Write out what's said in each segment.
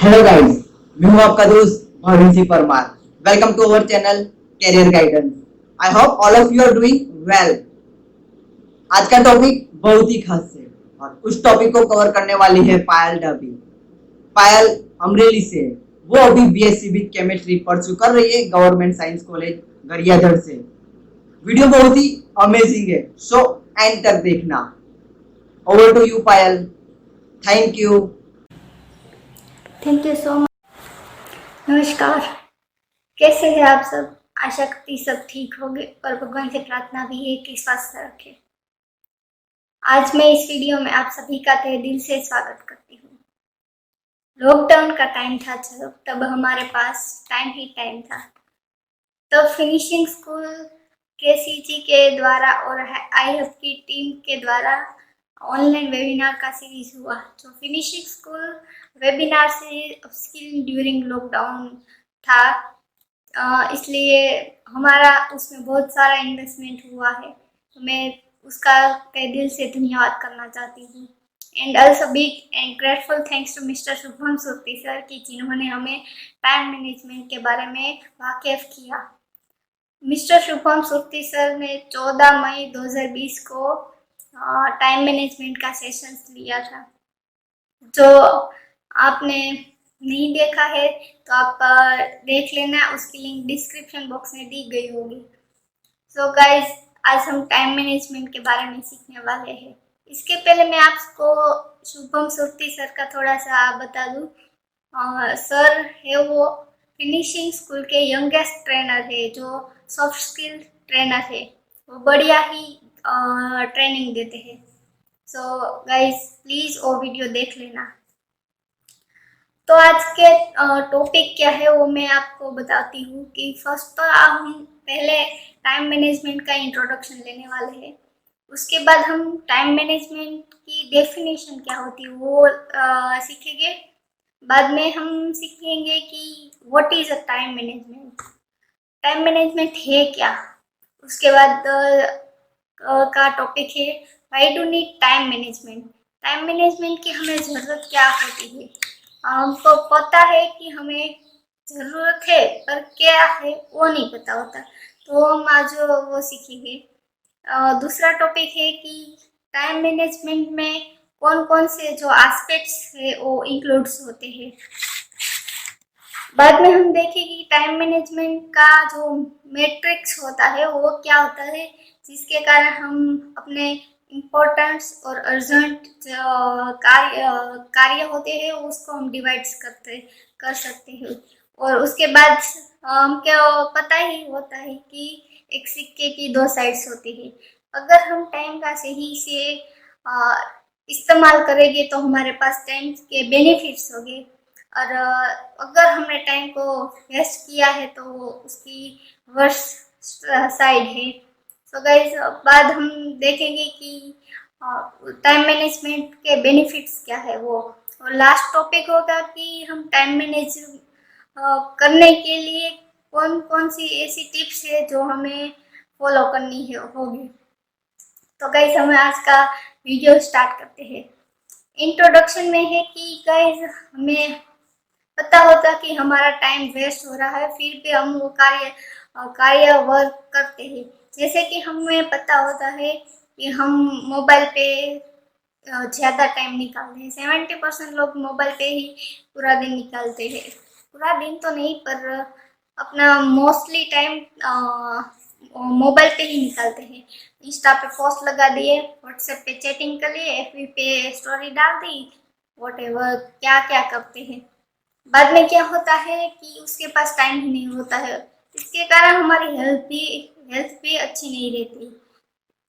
Hello guys, मैं हूं आपका दोस्त Bhavin Singh Parmar. Welcome to our channel career guidance. I hope all of you are doing well. आज का टॉपिक बहुत ही खास है और उस टॉपिक को कवर करने वाली है पायल ढाबी। पायल अमरेली से है। वो अभी बीएससी विद केमिस्ट्री परस्यू कर रही है गवर्नमेंट साइंस कॉलेज गरियाधर से। वीडियो बहुत ही अमेजिंग है, सो एंड तक देखना। Over to you Payal. Thank you. Thank you so much. नमस्कार, कैसे हैं आप सब? आशा करती सब ठीक होंगे और भगवान से प्रार्थना भी है कि स्वस्थ रखे। आज मैं इस वीडियो में आप सभी का तहे दिल से स्वागत करती हूँ। लॉकडाउन का टाइम था जब तब हमारे पास टाइम ही टाइम था। तब फिनिशिंग स्कूल केसीजी के द्वारा और IHF की टीम के द्वारा ऑनलाइन वेबिनार का सीरीज हुआ। जो फिनिशिंग स्कूल वेबिनार से अपस्किलिंग ड्यूरिंग लॉकडाउन था, इसलिए हमारा उसमें बहुत सारा इन्वेस्टमेंट हुआ है, तो मैं उसका तहे दिल से धन्यवाद करना चाहती हूँ। And also big and grateful thanks to mister Shubham Surti sir की जिन्होंने हमें टाइम मैनेजमेंट के बारे में वाकिफ किया। मिस्टर शुभम सुरती सर ने 14 मई 2020 को टाइम मैनेजमेंट का सेशंस लिया था। जो आपने नहीं देखा है तो आप देख लेना, उसकी लिंक डिस्क्रिप्शन बॉक्स में दी गई होगी। सो गाइज, आज हम टाइम मैनेजमेंट के बारे में सीखने वाले हैं। इसके पहले मैं आपको शुभम सुरती सर का थोड़ा सा बता दूं। सर है वो फिनिशिंग स्कूल के यंगेस्ट ट्रेनर है, जो सॉफ्ट स्किल ट्रेनर है। वो बढ़िया ही ट्रेनिंग देते हैं। सो गाइज, प्लीज़ वो वीडियो देख लेना। तो आज के टॉपिक क्या है वो मैं आपको बताती हूँ कि फर्स्ट तो हम पहले टाइम मैनेजमेंट का इंट्रोडक्शन लेने वाले हैं। उसके बाद हम टाइम मैनेजमेंट की डेफिनेशन क्या होती है वो सीखेंगे। बाद में हम सीखेंगे कि what is a time management, time management है क्या। उसके बाद का टॉपिक है why do need time management, time management की हमें ज़रूरत क्या होती है। हमको पता है कि हमें ज़रूरत है पर क्या है वो नहीं पता होता, तो हम आज वो सीखेंगे। दूसरा टॉपिक है कि टाइम मैनेजमेंट में कौन कौन से जो एस्पेक्ट्स है वो इंक्लूड्स होते हैं। बाद में हम देखेंगे कि टाइम मैनेजमेंट का जो मैट्रिक्स होता है वो क्या होता है, जिसके कारण हम अपने इम्पोर्टेंस और अर्जेंट जो कार्य होते हैं उसको हम डिवाइड्स कर सकते हैं। और उसके बाद हमको पता ही होता है कि एक सिक्के की दो साइड्स होती है। अगर हम टाइम का सही से इस्तेमाल करेंगे तो हमारे पास टाइम के बेनिफिट्स होंगे, और अगर हमने टाइम को वेस्ट किया है तो उसकी वर्स साइड है। सो गाइस, बाद हम देखेंगे कि टाइम मैनेजमेंट के बेनिफिट्स क्या है वो। और लास्ट टॉपिक होगा कि हम टाइम मैनेज करने के लिए कौन कौन सी ऐसी टिप्स है जो हमें फॉलो करनी है होगी। तो गाइस, हम आज का वीडियो स्टार्ट करते हैं। इंट्रोडक्शन में है कि गाइस, हमें पता होता कि हमारा टाइम वेस्ट हो रहा है, फिर भी हम वो कार्य वर्क करते हैं। जैसे कि हमें पता होता है कि हम मोबाइल पे ज़्यादा टाइम निकालते हैं। 70% लोग मोबाइल पे ही पूरा दिन निकालते हैं। पूरा दिन तो नहीं, पर अपना मोस्टली टाइम मोबाइल पे ही निकालते हैं। इंस्टा पे पोस्ट लगा दिए, व्हाट्सएप पे चैटिंग कर लिए, एफबी पे स्टोरी डाल दी, वॉटेवर क्या क्या करते हैं। बाद में क्या होता है कि उसके पास टाइम ही नहीं होता है। इसके कारण हमारी हेल्थ भी अच्छी नहीं रहती।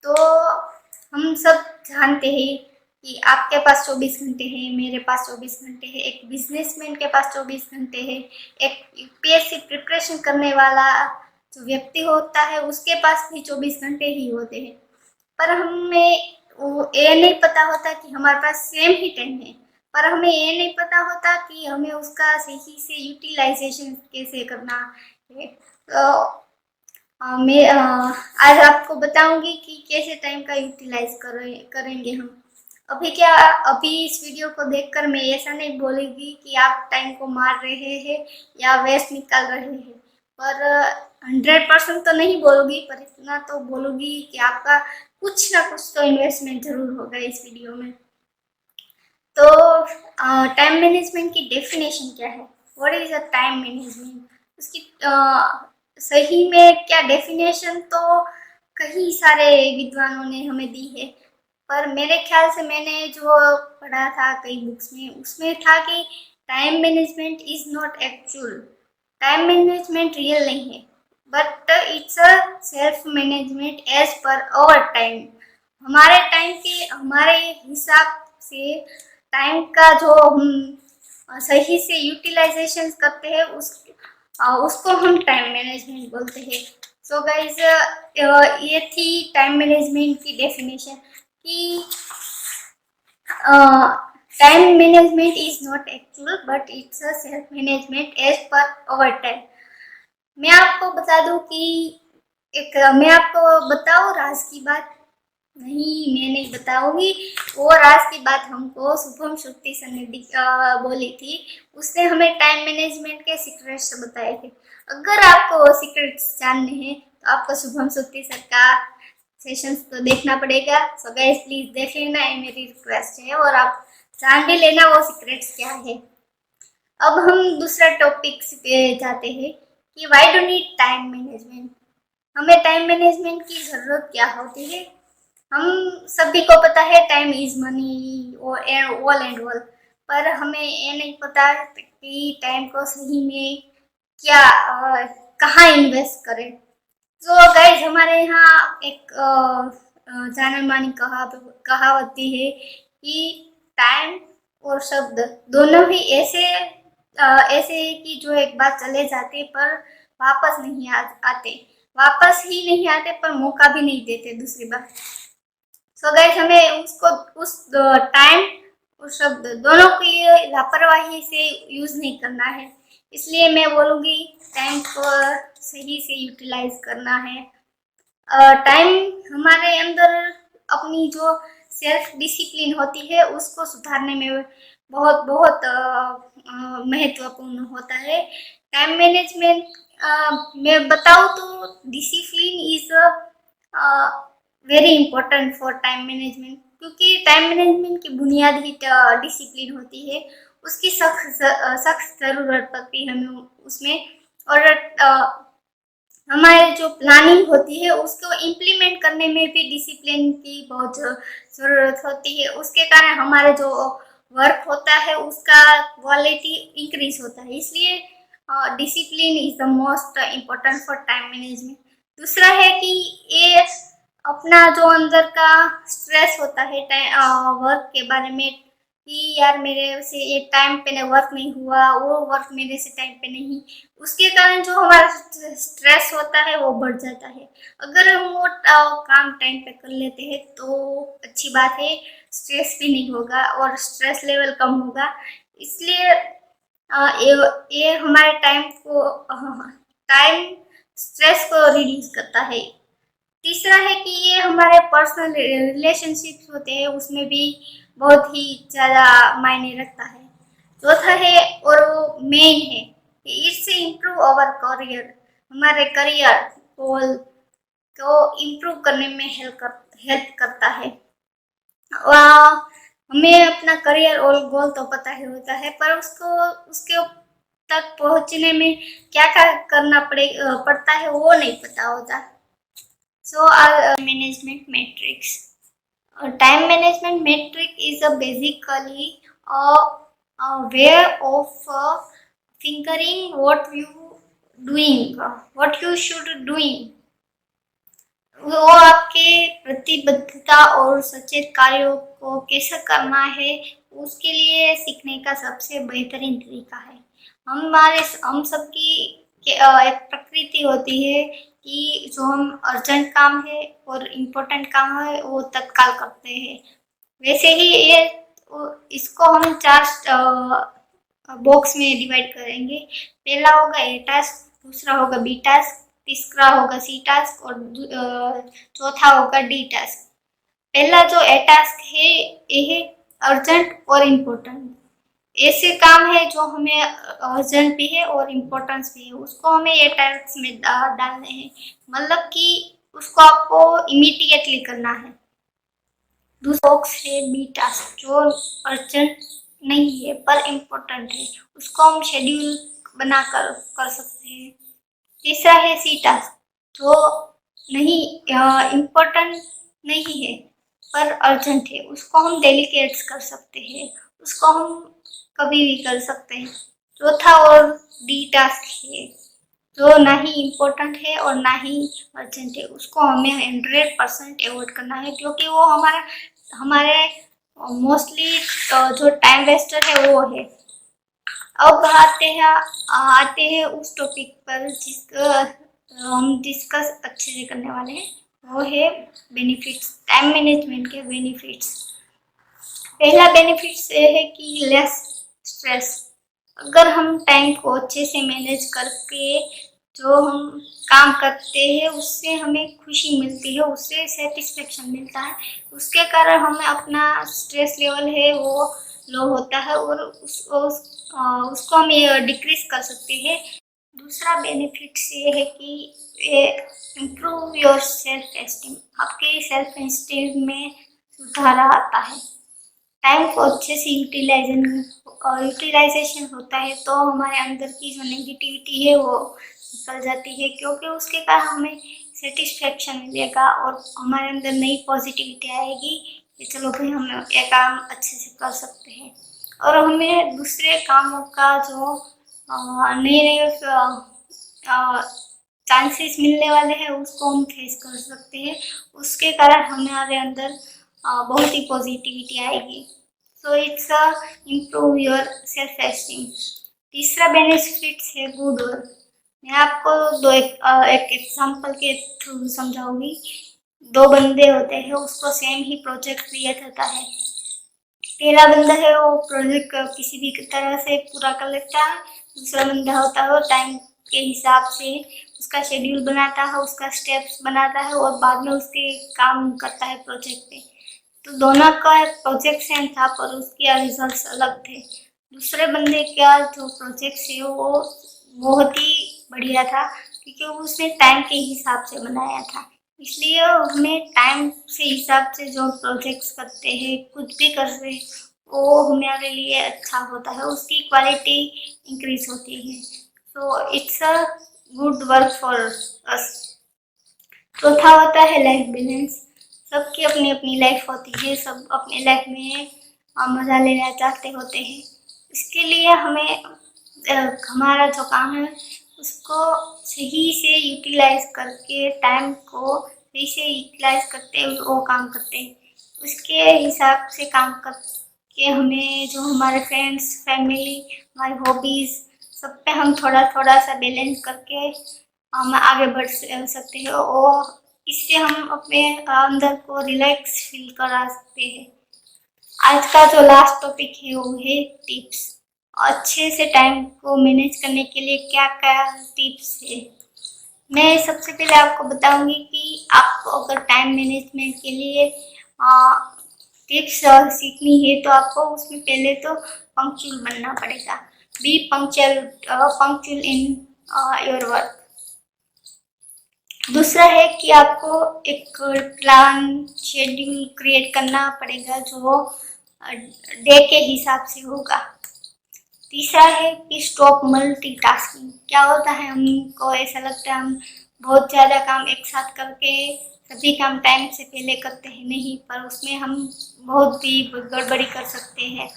तो हम सब जानते हैं कि आपके पास 24 घंटे हैं, मेरे पास 24 घंटे हैं, एक बिजनेसमैन के पास 24 घंटे हैं, एक यूपीएससी प्रिपरेशन करने वाला जो व्यक्ति होता है उसके पास भी 24 घंटे ही होते हैं। पर हमें वो ये नहीं पता होता कि हमारे पास सेम ही टाइम है, पर हमें ये नहीं पता होता कि हमें उसका सही से यूटिलाइजेशन कैसे करना है। तो मैं आज आपको बताऊंगी कि कैसे टाइम का यूटिलाइज करेंगे हम। अभी इस वीडियो को देखकर मैं ऐसा नहीं बोलूँगी कि आप टाइम को मार रहे हैं या वेस्ट निकाल रहे हैं, पर 100% तो नहीं बोलूँगी, पर इतना तो बोलूँगी कि आपका कुछ ना कुछ तो इन्वेस्टमेंट जरूर होगा इस वीडियो में। तो टाइम मैनेजमेंट की डेफिनेशन क्या है? What is a time management? उसकी सही में क्या डेफिनेशन तो कई सारे विद्वानों ने हमें दी है, पर मेरे ख्याल से मैंने जो पढ़ा था कई बुक्स में, उसमें था कि time management is not actual, time management real नहीं है, but it's a self management as per our time. हमारे टाइम के हमारे हिसाब से टाइम का जो हम सही से यूटिलाइजेशन करते हैं उसको हम टाइम मैनेजमेंट बोलते हैं। सो गाइज, ये थी टाइम मैनेजमेंट की डेफिनेशन कि time management is not actual but it's a self management as per over time. मैं आपको बता दूं कि मैं आपको बताऊं राज की बात? नहीं, मैं नहीं बताऊंगी। वो राज की बात हमको शुभम शुक्ति सर ने बोली थी। उसने हमें टाइम मैनेजमेंट के सीक्रेट्स बताए थे। अगर आपको सीक्रेट्स जानने हैं तो आपको शुभम शुक्ति सर का सेशंस तो देखना पड़ेगा। सो गाइस, प्लीज देख लेना, ये मेरी रिक्वेस्ट है, और आप जान भी लेना वो सीक्रेट्स क्या है। अब हम दूसरा टॉपिक पे जाते हैं कि why do need time management. हमें टाइम मैनेजमेंट की जरूरत क्या होती है? हम सभी को पता है time is money all and all, पर हमें ये नहीं पता कि टाइम को सही में क्या कहाँ इन्वेस्ट करें। तो गाइज, हमारे यहाँ एक जानी मानी कहावत भी है कि टाइम और शब्द दोनों ही ऐसे है कि जो एक बार चले जाते पर वापस नहीं आते, वापस ही नहीं आते पर मौका भी नहीं देते दूसरी बार। सो गाइस, हमें उस टाइम और शब्द दोनों की लापरवाही से यूज नहीं करना है। इसलिए मैं बोलूँगी टाइम को सही से यूटिलाइज करना है। टाइम हमारे अंदर अपनी जो सेल्फ डिसिप्लिन होती है उसको सुधारने में बहुत बहुत महत्वपूर्ण होता है। टाइम मैनेजमेंट मैं बताऊँ तो discipline is very important for time management, क्योंकि टाइम मैनेजमेंट की बुनियाद ही डिसिप्लिन होती है। उसकी सख्त ज़रूरत पड़ती है हमें उसमें, और हमारी जो प्लानिंग होती है उसको इम्प्लीमेंट करने में भी डिसिप्लिन की बहुत ज़रूरत होती है। उसके कारण हमारे जो वर्क होता है उसका क्वालिटी इंक्रीज होता है। इसलिए discipline is the most important for time management. दूसरा है कि ये अपना जो अंदर का स्ट्रेस होता है वर्क के बारे में कि यार मेरे से ये टाइम पे वर्क नहीं हुआ, वो वर्क मेरे से टाइम पे नहीं, उसके कारण जो हमारा स्ट्रेस होता है वो बढ़ जाता है। अगर हम वो काम टाइम पे कर लेते हैं तो अच्छी बात है, स्ट्रेस भी नहीं होगा और स्ट्रेस लेवल कम होगा। इसलिए ये हमारे टाइम स्ट्रेस को रिड्यूस करता है। तीसरा है कि ये हमारे पर्सनल रिलेशनशिप्स होते हैं उसमें भी बहुत ही ज़्यादा मायने रखता है। चौथा है और वो मेन है कि इससे इम्प्रूव अवर करियर, हमारे करियर गोल को इम्प्रूव करने में हेल्प करता है। हमें अपना करियर और गोल तो पता ही होता है, पर उसके तक पहुंचने में क्या क्या करना पड़ता है वो नहीं पता होता। So, our management matrix. Time management matrix is basically a way of figuring what you should doing. वो आपके प्रतिबद्धता और सचेत कार्यों को कैसे करना है उसके लिए सीखने का सबसे बेहतरीन तरीका है। हम सबकी एक प्रकृति होती है कि जो हम अर्जेंट काम है और इम्पोर्टेंट काम है वो तत्काल करते हैं। वैसे ही इसको हम 4 बॉक्स में डिवाइड करेंगे। पहला होगा ए टास्क, दूसरा होगा बी टास्क, तीसरा होगा सी टास्क और चौथा होगा डी टास्क। पहला जो ए टास्क है ये है अर्जेंट और इम्पोर्टेंट। ऐसे काम है जो हमें अर्जेंट भी है और इम्पोर्टेंस भी है, उसको हमें ये टास्क में डालने हैं, मतलब कि उसको आपको इमीडिएटली करना है। दूसरा बॉक्स है बी टास्क, जो अर्जेंट नहीं है पर इम्पोर्टेंट है, उसको हम शेड्यूल बनाकर कर सकते हैं। तीसरा है सी टास्क, जो नहीं इम्पोर्टेंट नहीं है पर अर्जेंट है, उसको हम डेलीकेट्स कर सकते हैं, उसको हम कभी भी कर सकते हैं। चौथा और डी टास्क है, जो ना ही इम्पोर्टेंट है और ना ही अर्जेंट है, उसको हमें 100% अवॉइड करना है, क्योंकि वो हमारे मोस्टली जो टाइम वेस्टर है वो है। अब आते हैं उस टॉपिक पर जिसका हम डिस्कस अच्छे से करने वाले हैं, वो है बेनिफिट्स, टाइम मैनेजमेंट के बेनिफिट्स। पहला बेनिफिट ये है कि लेस स्ट्रेस। अगर हम टाइम को अच्छे से मैनेज करके जो हम काम करते हैं उससे हमें खुशी मिलती है, उससे सेटिस्फेक्शन मिलता है, उसके कारण हमें अपना स्ट्रेस लेवल है वो लो होता है और उसको हम ये डिक्रीज कर सकते हैं। दूसरा बेनिफिट ये है कि ये इम्प्रूव योर सेल्फ एस्टीम, आपके सेल्फ एस्टीम में सुधार आता है। टाइम को अच्छे से यूटिलाइजेशन होता है तो हमारे अंदर की जो नेगेटिविटी है वो निकल जाती है, क्योंकि उसके कारण हमें सेटिस्फेक्शन मिलेगा और हमारे अंदर नई पॉजिटिविटी आएगी कि चलो भाई हम ये काम अच्छे से कर सकते हैं, और हमें दूसरे कामों का जो नए नए चांसेस मिलने वाले हैं उसको हम फेस कर सकते हैं, उसके कारण हमारे अंदर बहुत ही पॉजिटिविटी आएगी। So it's improve your self esteem. तीसरा बेनिफिट है गुड वर्क। मैं आपको एक एग्जांपल के थ्रू समझाऊंगी। दो बंदे होते हैं, उसको सेम ही प्रोजेक्ट दिया जाता है। पहला बंदा है वो प्रोजेक्ट किसी भी तरह से पूरा कर लेता है, दूसरा बंदा होता है वो टाइम के हिसाब से उसका शेड्यूल बनाता है, उसका स्टेप्स बनाता है और बाद में उसके काम करता है प्रोजेक्ट पे। तो दोनों का प्रोजेक्ट सेम था पर उसके रिजल्ट्स अलग थे। दूसरे बंदे का जो प्रोजेक्ट है वो बहुत ही बढ़िया था, क्योंकि उसने टाइम के हिसाब से बनाया था। इसलिए हमें टाइम से हिसाब से जो प्रोजेक्ट्स करते हैं, कुछ भी करते हैं, वो हमारे लिए अच्छा होता है, उसकी क्वालिटी इंक्रीज होती है। So it's a good work for us. चौथा होता है लाइफ बैलेंस। सबकी अपनी अपनी लाइफ होती है, सब अपने लाइफ में मज़ा लेना चाहते होते हैं। इसके लिए हमें हमारा जो काम है उसको सही से यूटिलाइज करके, टाइम को सही से यूटिलाइज करते हुए वो काम करते हैं, उसके हिसाब से काम करके हमें जो हमारे फ्रेंड्स, फैमिली, हमारी हॉबीज़, सब पे हम थोड़ा थोड़ा सा बैलेंस करके हम आगे बढ़ सकते हैं और इससे हम अपने अंदर को रिलैक्स फील करा सकते हैं। आज का जो लास्ट टॉपिक है वो है टिप्स। अच्छे से टाइम को मैनेज करने के लिए क्या क्या टिप्स है, मैं सबसे पहले आपको बताऊंगी कि आपको अगर टाइम मैनेजमेंट के लिए टिप्स सीखनी है तो आपको उसमें पहले तो पंक्चुअल बनना पड़ेगा। B punctual in your work. दूसरा है कि आपको एक प्लान, शेड्यूल क्रिएट करना पड़ेगा जो डे के हिसाब से होगा। तीसरा है कि स्टॉप मल्टीटास्किंग। क्या होता है, हमको ऐसा लगता है हम बहुत ज़्यादा काम एक साथ करके सभी काम टाइम से पहले करते हैं, नहीं, पर उसमें हम बहुत ही गड़बड़ी कर सकते हैं।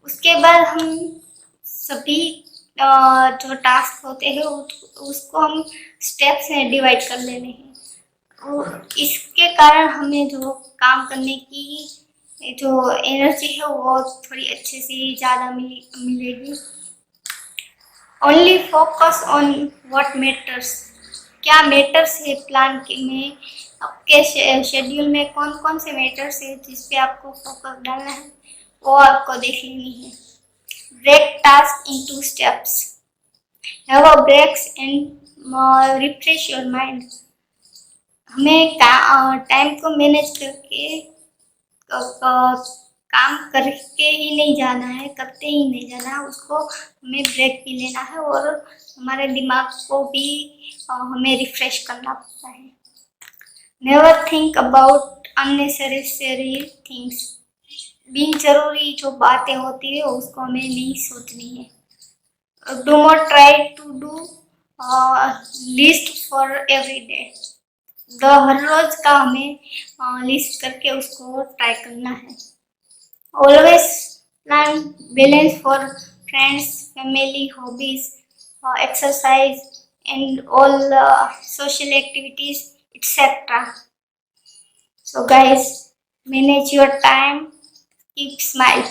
उसके बाद हम सभी जो टास्क होते हैं उसको हम स्टेप्स में डिवाइड कर लेने हैं, और इसके कारण हमें जो काम करने की जो एनर्जी है वो थोड़ी अच्छे से ज़्यादा मिलेगी। Only focus on what matters. क्या मैटर्स है प्लान के में, आपके शेड्यूल में कौन कौन से मैटर्स है जिस पे आपको फोकस डालना है वो आपको देख लेनी है। Break task into steps. Have a breaks and refresh your mind. हमें टाइम को मैनेज करके काम करके ही नहीं जाना है, करते ही नहीं जाना है, उसको हमें ब्रेक भी लेना है और हमारे दिमाग को भी हमें रिफ्रेश करना पड़ता है। Never think about unnecessary things. बिन जरूरी जो बातें होती है उसको हमें नहीं सोचनी है। Do not try to do list for every day. हर रोज का हमें लिस्ट करके उसको ट्राई करना है। Always plan balance for friends, family, hobbies, exercise and all social activities, etc. So guys, manage your time, keep smile.